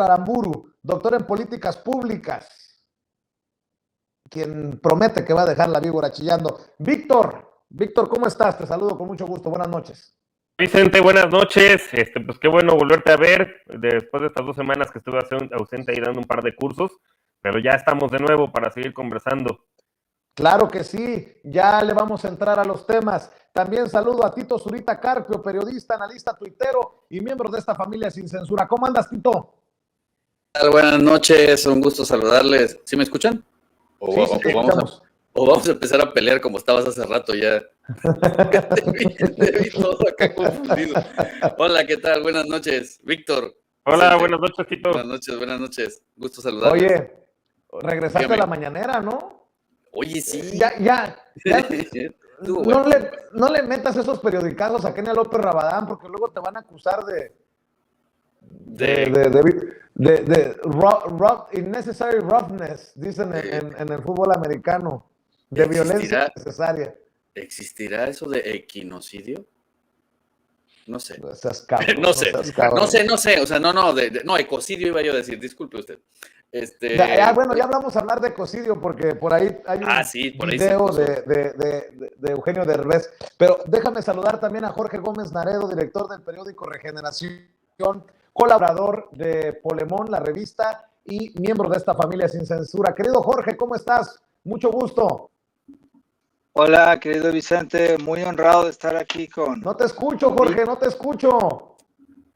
Aramburu, doctor en políticas públicas, quien promete que va a dejar la víbora chillando. Víctor, ¿cómo estás? Te saludo con mucho gusto. Buenas noches. Vicente, buenas noches. Pues qué bueno volverte a ver después de estas 2 semanas que estuve ausente ahí dando un par de cursos, pero ya estamos de nuevo para seguir conversando. Claro que sí, ya le vamos a entrar a los temas. También saludo a Tito Zurita Carpio, periodista, analista, tuitero y miembro de esta familia sin censura. ¿Cómo andas, Tito? Buenas noches, un gusto saludarles. ¿Sí me escuchan? Sí, vamos a empezar a pelear como estabas hace rato ya. Te vi todo acá confundido. Hola, ¿qué tal? Buenas noches, Víctor. Hola, buenas noches, Tito. Buenas noches. Gusto saludarles. Oye, regresaste a la mañanera, ¿no? Oye, sí. Ya. No le metas esos periodicazos a Kenia López Rabadán porque luego te van a acusar de innecessary roughness, dicen en el fútbol americano, de violencia innecesaria. ¿Existirá eso de equinocidio? No sé. No seas cabrón, no sé. O sea, no, ecocidio iba yo a decir, disculpe usted. Ya vamos a hablar de ecocidio porque por ahí hay un video de Eugenio Derbez. Pero déjame saludar también a Jorge Gómez Naredo, director del periódico Regeneración, colaborador de Polemón, la revista, y miembro de esta familia sin censura. Querido Jorge, ¿cómo estás? Mucho gusto. Hola, querido Vicente, muy honrado de estar aquí con... No te escucho, Jorge, no te escucho.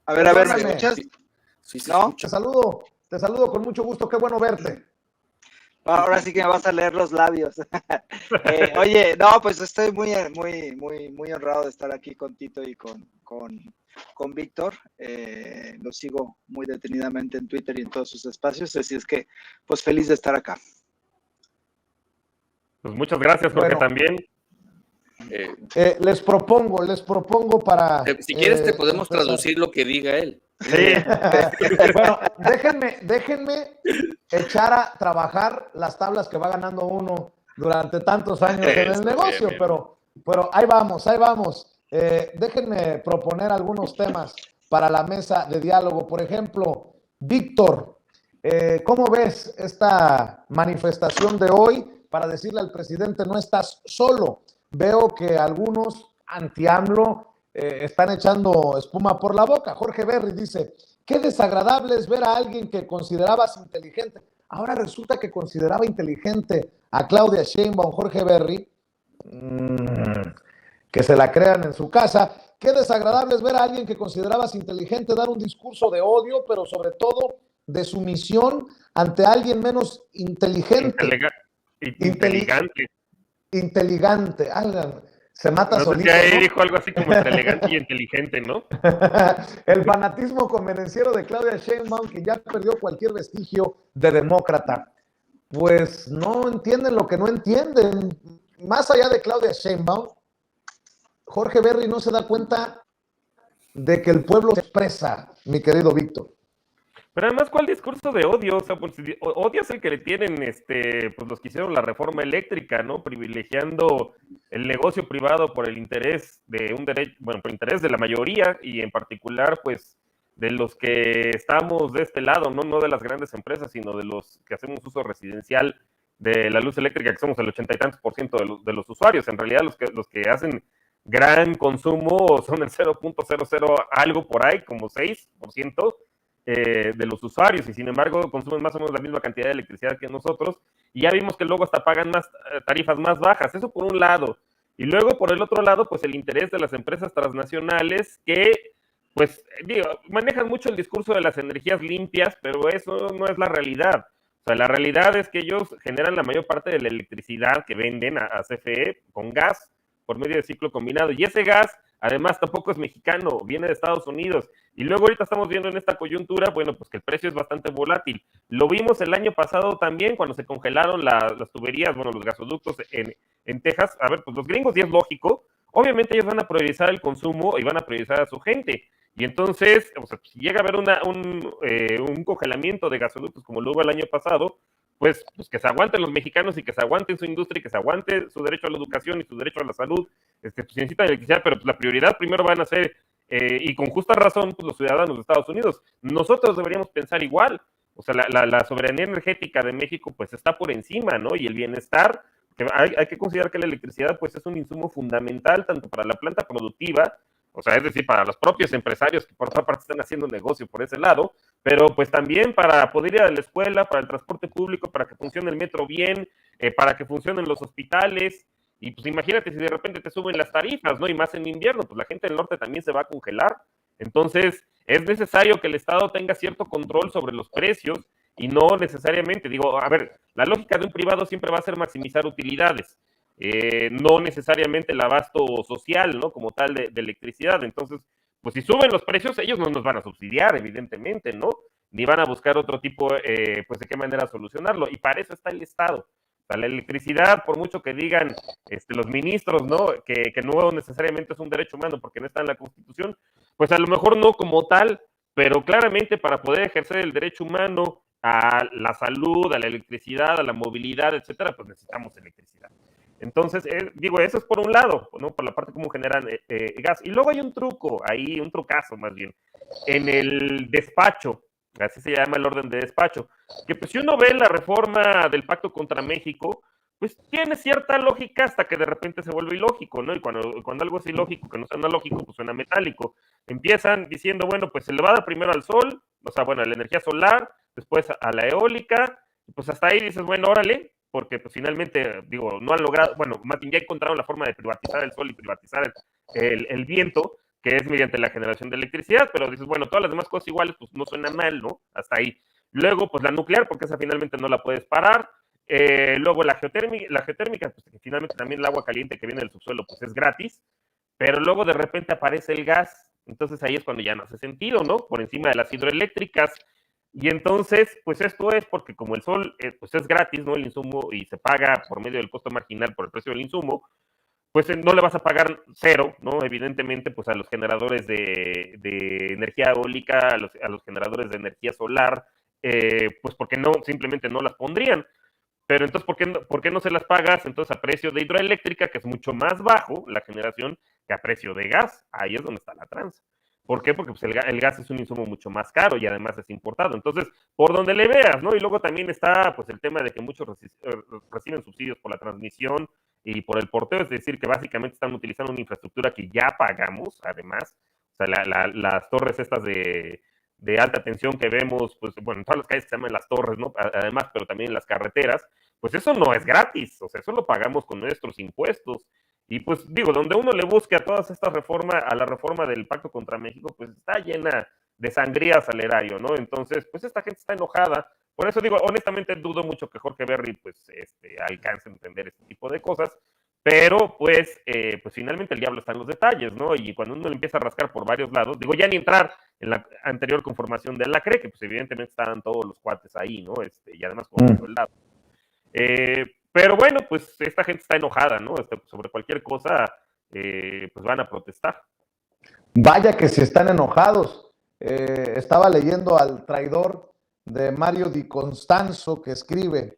A ver, ¿me escuchas? Sí, ¿No? Te saludo con mucho gusto, qué bueno verte. Ahora sí que me vas a leer los labios. Oye, no, pues estoy muy honrado de estar aquí con Tito y con Víctor. Lo sigo muy detenidamente en Twitter y en todos sus espacios, así es que, pues feliz de estar acá. Pues muchas gracias, Jorge, también. Les propongo para... si quieres te podemos traducir lo que diga él. Sí. Bueno, déjenme echar a trabajar las tablas que va ganando uno durante tantos años en el negocio, pero ahí vamos. Déjenme proponer algunos temas para la mesa de diálogo. Por ejemplo, Víctor, ¿cómo ves esta manifestación de hoy para decirle al presidente no estás solo? Veo que algunos anti-AMLO están echando espuma por la boca. Jorge Berry dice, qué desagradable es ver a alguien que considerabas inteligente. Ahora resulta que consideraba inteligente a Claudia Sheinbaum, Jorge Berry, que se la crean en su casa. Qué desagradable es ver a alguien que considerabas inteligente dar un discurso de odio, pero sobre todo de sumisión ante alguien menos inteligente. Inteligente. Se mata solito. Ahí dijo algo así como elegante y inteligente, ¿no? El fanatismo convenenciero de Claudia Sheinbaum, que ya perdió cualquier vestigio de demócrata. Pues no entienden lo que no entienden. Más allá de Claudia Sheinbaum, Jorge Berry no se da cuenta de que el pueblo se expresa, mi querido Víctor. Pero además, ¿cuál discurso de odio? O sea, pues, odio es el que le tienen pues los que hicieron la reforma eléctrica, ¿no? Privilegiando el negocio privado por el interés de un derecho, bueno, por el interés de la mayoría y en particular, pues, de los que estamos de este lado, no de las grandes empresas, sino de los que hacemos uso residencial de la luz eléctrica, que somos el 80 y tantos % de los usuarios. En realidad, los que hacen gran consumo son el 0.00 algo por ahí, como 6%. De los usuarios, y sin embargo consumen más o menos la misma cantidad de electricidad que nosotros, y ya vimos que luego hasta pagan más tarifas más bajas. Eso por un lado, y luego por el otro lado, pues el interés de las empresas transnacionales que, pues, manejan mucho el discurso de las energías limpias, pero eso no es la realidad. O sea, la realidad es que ellos generan la mayor parte de la electricidad que venden a CFE con gas por medio de ciclo combinado, y ese gas además tampoco es mexicano, viene de Estados Unidos. Y luego ahorita estamos viendo en esta coyuntura, bueno, pues que el precio es bastante volátil. Lo vimos el año pasado también cuando se congelaron las tuberías, bueno, los gasoductos en Texas. A ver, pues los gringos, y es lógico, obviamente ellos van a priorizar el consumo y van a priorizar a su gente. Y entonces, o sea, si llega a haber un congelamiento de gasoductos como lo hubo el año pasado, pues que se aguanten los mexicanos y que se aguanten su industria y que se aguante su derecho a la educación y su derecho a la salud. Pues necesitan electricidad, pero pues la prioridad primero van a ser y con justa razón, pues los ciudadanos de Estados Unidos. Nosotros deberíamos pensar igual. O sea, la soberanía energética de México pues está por encima, ¿no? Y el bienestar, que hay que considerar que la electricidad pues es un insumo fundamental tanto para la planta productiva, o sea, es decir, para los propios empresarios que por otra parte están haciendo negocio por ese lado, pero pues también para poder ir a la escuela, para el transporte público, para que funcione el metro bien, para que funcionen los hospitales. Y pues imagínate si de repente te suben las tarifas, ¿no? Y más en invierno, pues la gente del norte también se va a congelar. Entonces, es necesario que el Estado tenga cierto control sobre los precios y no necesariamente, digo, a ver, la lógica de un privado siempre va a ser maximizar utilidades, no necesariamente el abasto social, ¿no? Como tal de electricidad. Entonces, pues si suben los precios, ellos no nos van a subsidiar, evidentemente, ¿no? Ni van a buscar otro tipo, pues de qué manera solucionarlo. Y para eso está el Estado. O sea, la electricidad, por mucho que digan los ministros, ¿no? Que no necesariamente es un derecho humano porque no está en la Constitución, pues a lo mejor no como tal, pero claramente para poder ejercer el derecho humano a la salud, a la electricidad, a la movilidad, etcétera, pues necesitamos electricidad. Entonces, digo, eso es por un lado, ¿no? Por la parte como generan gas. Y luego hay un truco, ahí un trucazo más bien, en el despacho, así se llama el orden de despacho, que pues si uno ve la reforma del Pacto contra México, pues tiene cierta lógica hasta que de repente se vuelve ilógico, ¿no? Y cuando algo es ilógico, que no suena lógico, pues suena metálico. Empiezan diciendo, bueno, pues se le va a dar primero al sol, o sea, bueno, a la energía solar, después a la eólica, y pues hasta ahí dices, bueno, órale, porque pues finalmente, digo, no han logrado, bueno, más bien ya encontraron la forma de privatizar el sol y privatizar el viento, que es mediante la generación de electricidad, pero dices, bueno, todas las demás cosas iguales, pues no suena mal, ¿no? Hasta ahí. Luego, pues la nuclear, porque esa finalmente no la puedes parar. Luego la geotérmica, pues que finalmente también el agua caliente que viene del subsuelo, pues es gratis, pero luego de repente aparece el gas, entonces ahí es cuando ya no hace sentido, ¿no? Por encima de las hidroeléctricas. Y entonces, pues esto es porque como el sol pues es gratis, ¿no? El insumo y se paga por medio del costo marginal por el precio del insumo, pues no le vas a pagar cero, ¿no? Evidentemente, pues a los generadores de energía eólica, a los generadores de energía solar, pues porque no, simplemente no las pondrían. Pero entonces, ¿por qué no se las pagas entonces a precio de hidroeléctrica, que es mucho más bajo la generación que a precio de gas? Ahí es donde está la tranza. ¿Por qué? Porque pues, el gas es un insumo mucho más caro y además es importado. Entonces, por donde le veas, ¿no? Y luego también está pues el tema de que muchos reciben subsidios por la transmisión y por el porteo, es decir, que básicamente están utilizando una infraestructura que ya pagamos, además. O sea, las torres estas de alta tensión que vemos, pues bueno, en todas las calles que se llaman las torres, ¿no? Además, pero también en las carreteras, pues eso no es gratis, o sea, eso lo pagamos con nuestros impuestos. Y pues digo, donde uno le busque a todas estas reformas, a la reforma del Pacto contra México, pues está llena de sangrías al erario, ¿no? Entonces, pues esta gente está enojada. Por eso digo, honestamente dudo mucho que Jorge Berry pues alcance a entender este tipo de cosas, pero pues finalmente el diablo está en los detalles, ¿no? Y cuando uno le empieza a rascar por varios lados, digo, ya ni entrar en la anterior conformación de la CRE, que pues evidentemente estaban todos los cuates ahí, ¿no? Y además con el lado. Pero bueno, pues esta gente está enojada, ¿no? Sobre cualquier cosa, pues van a protestar. Vaya que si están enojados. Estaba leyendo al traidor de Mario Di Constanzo que escribe: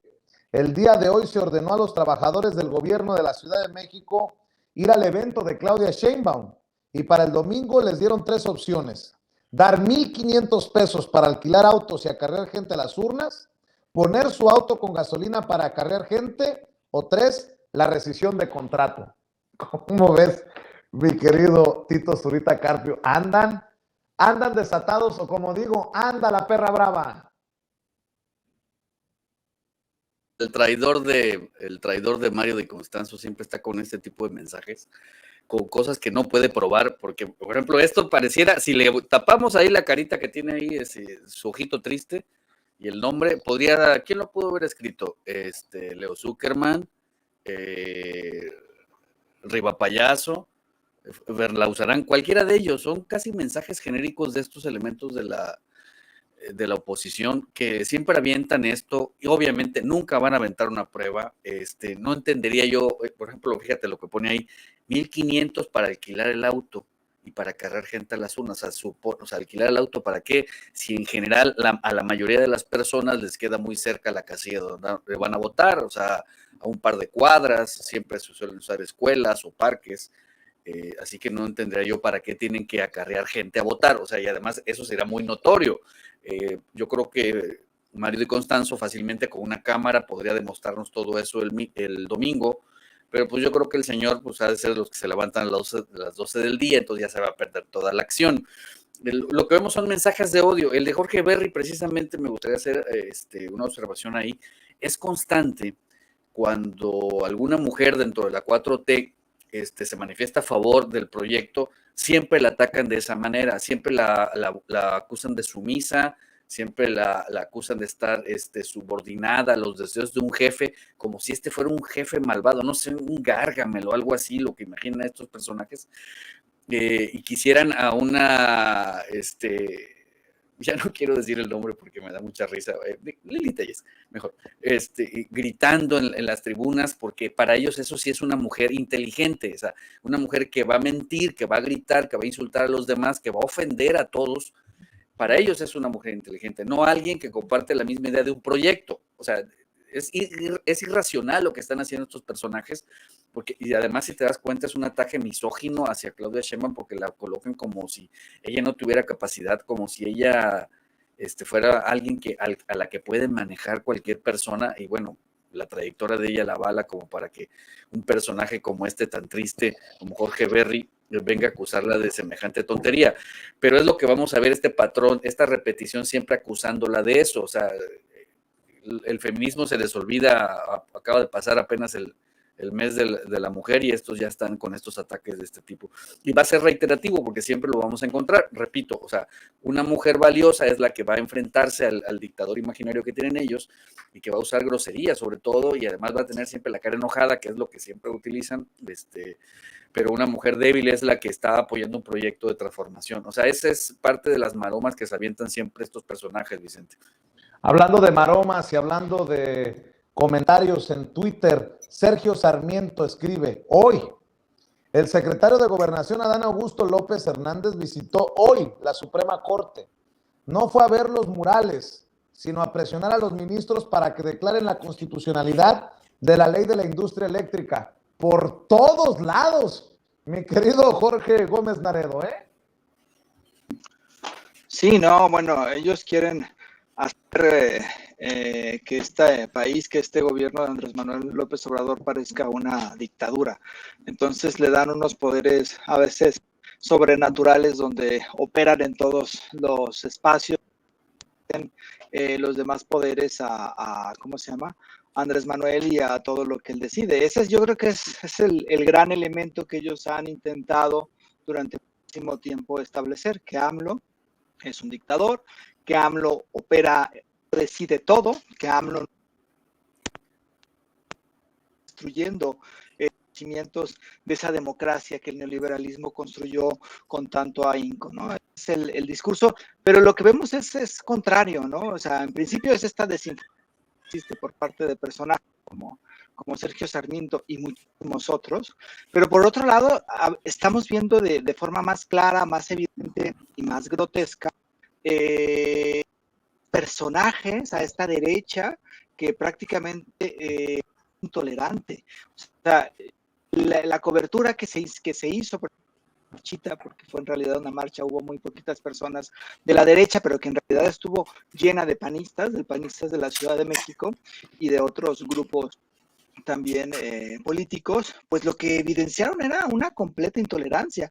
el día de hoy se ordenó a los trabajadores del gobierno de la Ciudad de México ir al evento de Claudia Sheinbaum y para el domingo les dieron 3 opciones: dar 1,500 pesos para alquilar autos y acarrear gente a las urnas, poner su auto con gasolina para acarrear gente, o 3, la rescisión de contrato. ¿Cómo ves, mi querido Tito Zurita Carpio? ¿Andan desatados o, como digo, anda la perra brava? El traidor de Mario Di Constanzo siempre está con este tipo de mensajes, con cosas que no puede probar, porque, por ejemplo, esto pareciera, si le tapamos ahí la carita que tiene ahí, su ojito triste, y el nombre, podría, ¿quién lo pudo haber escrito? Leo Zuckerman, Riva Payaso, Berlauzarán, cualquiera de ellos, son casi mensajes genéricos de estos elementos de la oposición que siempre avientan esto y obviamente nunca van a aventar una prueba. No entendería yo, por ejemplo, fíjate lo que pone ahí, 1,500 para alquilar el auto y para cargar gente a las urnas. O sea, alquilar el auto, ¿para qué? Si en general a la mayoría de las personas les queda muy cerca la casilla donde van a votar, o sea, a un par de cuadras, siempre se suelen usar escuelas o parques. Así que no entendería yo para qué tienen que acarrear gente a votar. O sea, y además eso será muy notorio. Yo creo que Mario Di Constanzo fácilmente con una cámara podría demostrarnos todo eso el domingo, pero pues yo creo que el señor pues ha de ser los que se levantan a las 12 del día, entonces ya se va a perder toda la acción. Lo que vemos son mensajes de odio. El de Jorge Berry, precisamente, me gustaría hacer una observación ahí. Es constante cuando alguna mujer dentro de la 4T se manifiesta a favor del proyecto, siempre la atacan de esa manera, siempre la acusan de sumisa, siempre la acusan de estar subordinada a los deseos de un jefe, como si fuera un jefe malvado, no sé, un Gárgamel o algo así, lo que imaginan estos personajes, y quisieran a una, ya no quiero decir el nombre porque me da mucha risa, Lili Telles, mejor, gritando en las tribunas, porque para ellos eso sí es una mujer inteligente, o sea, una mujer que va a mentir, que va a gritar, que va a insultar a los demás, que va a ofender a todos. Para ellos es una mujer inteligente, no alguien que comparte la misma idea de un proyecto. O sea, es irracional lo que están haciendo estos personajes, porque, y además, si te das cuenta, es un ataque misógino hacia Claudia Sheinbaum, porque la colocan como si ella no tuviera capacidad, como si ella fuera alguien a la que puede manejar cualquier persona, y bueno, la trayectoria de ella la avala como para que un personaje como tan triste, como Jorge Berry, venga a acusarla de semejante tontería. Pero es lo que vamos a ver, este patrón, esta repetición siempre acusándola de eso. O sea, el feminismo se les olvida, acaba de pasar apenas el mes de la mujer y estos ya están con estos ataques de este tipo. Y va a ser reiterativo porque siempre lo vamos a encontrar, repito, o sea, una mujer valiosa es la que va a enfrentarse al dictador imaginario que tienen ellos y que va a usar grosería sobre todo y además va a tener siempre la cara enojada, que es lo que siempre utilizan, pero una mujer débil es la que está apoyando un proyecto de transformación. O sea, esa es parte de las maromas que se avientan siempre estos personajes, Vicente. Hablando de maromas y hablando de comentarios en Twitter, Sergio Sarmiento escribe: hoy, el secretario de Gobernación Adán Augusto López Hernández visitó hoy la Suprema Corte. No fue a ver los murales, sino a presionar a los ministros para que declaren la constitucionalidad de la ley de la industria eléctrica. Por todos lados, mi querido Jorge Gómez Naredo, ¿eh? Sí, no, bueno, ellos quieren hacer que este país, que este gobierno de Andrés Manuel López Obrador parezca una dictadura. Entonces le dan unos poderes a veces sobrenaturales donde operan en todos los espacios, los demás poderes a ¿cómo se llama? Andrés Manuel y a todo lo que él decide. Ese yo creo que es el gran elemento que ellos han intentado durante muchísimo tiempo establecer, que AMLO es un dictador, que AMLO opera, decide todo, que AMLO destruyendo cimientos de esa democracia que el neoliberalismo construyó con tanto ahínco, ¿no? Es el discurso, pero lo que vemos es contrario, ¿no? O sea, en principio es esta desinformación por parte de personajes como Sergio Sarmiento y muchísimos otros, pero por otro lado estamos viendo de forma más clara, más evidente y más grotesca personajes a esta derecha que prácticamente es intolerante. O sea, la cobertura que se hizo por marchita, porque fue en realidad una marcha, hubo muy poquitas personas de la derecha, pero que en realidad estuvo llena de panistas de la Ciudad de México y de otros grupos también políticos, pues lo que evidenciaron era una completa intolerancia.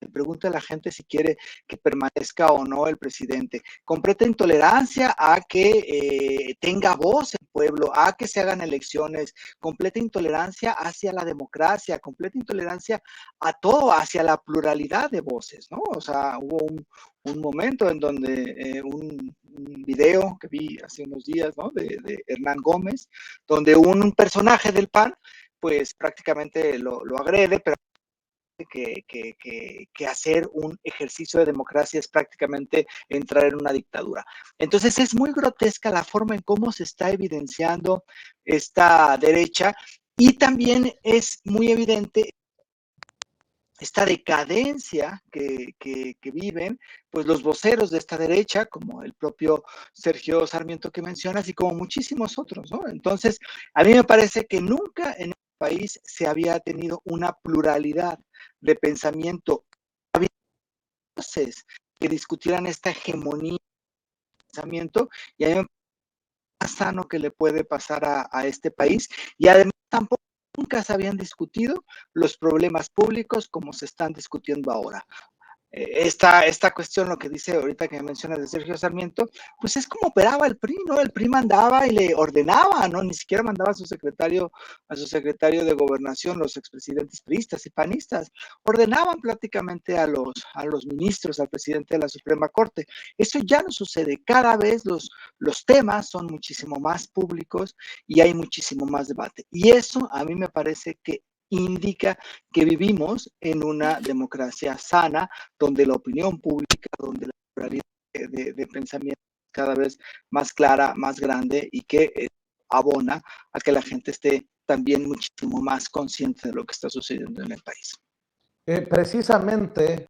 Le pregunta a la gente si quiere que permanezca o no el presidente. Completa intolerancia a que tenga voz el pueblo, a que se hagan elecciones, completa intolerancia hacia la democracia, completa intolerancia a todo, hacia la pluralidad de voces, ¿no? O sea, hubo un momento en donde un video que vi hace unos días, ¿no? De Hernán Gómez, donde un personaje del PAN, pues prácticamente lo agrede, pero que hacer un ejercicio de democracia es prácticamente entrar en una dictadura. Entonces es muy grotesca la forma en cómo se está evidenciando esta derecha y también es muy evidente esta decadencia que viven pues los voceros de esta derecha, como el propio Sergio Sarmiento que mencionas y como muchísimos otros, ¿no? Entonces, a mí me parece que nunca en país se había tenido una pluralidad de pensamiento. Había voces que discutieran esta hegemonía de pensamiento, y a mí me parece más sano que le puede pasar a este país, y además tampoco nunca se habían discutido los problemas públicos como se están discutiendo ahora. Esta cuestión, lo que dice ahorita que mencionas de Sergio Sarmiento, pues es como operaba el PRI, ¿no? El PRI mandaba y le ordenaba, ¿no? Ni siquiera mandaba a su secretario de gobernación, los expresidentes priistas y panistas, ordenaban prácticamente a los ministros, al presidente de la Suprema Corte. Eso ya no sucede. Cada vez los temas son muchísimo más públicos y hay muchísimo más debate. Y eso a mí me parece que indica que vivimos en una democracia sana, donde la opinión pública, donde la pluralidad de pensamiento es cada vez más clara, más grande, y que abona a que la gente esté también muchísimo más consciente de lo que está sucediendo en el país. Precisamente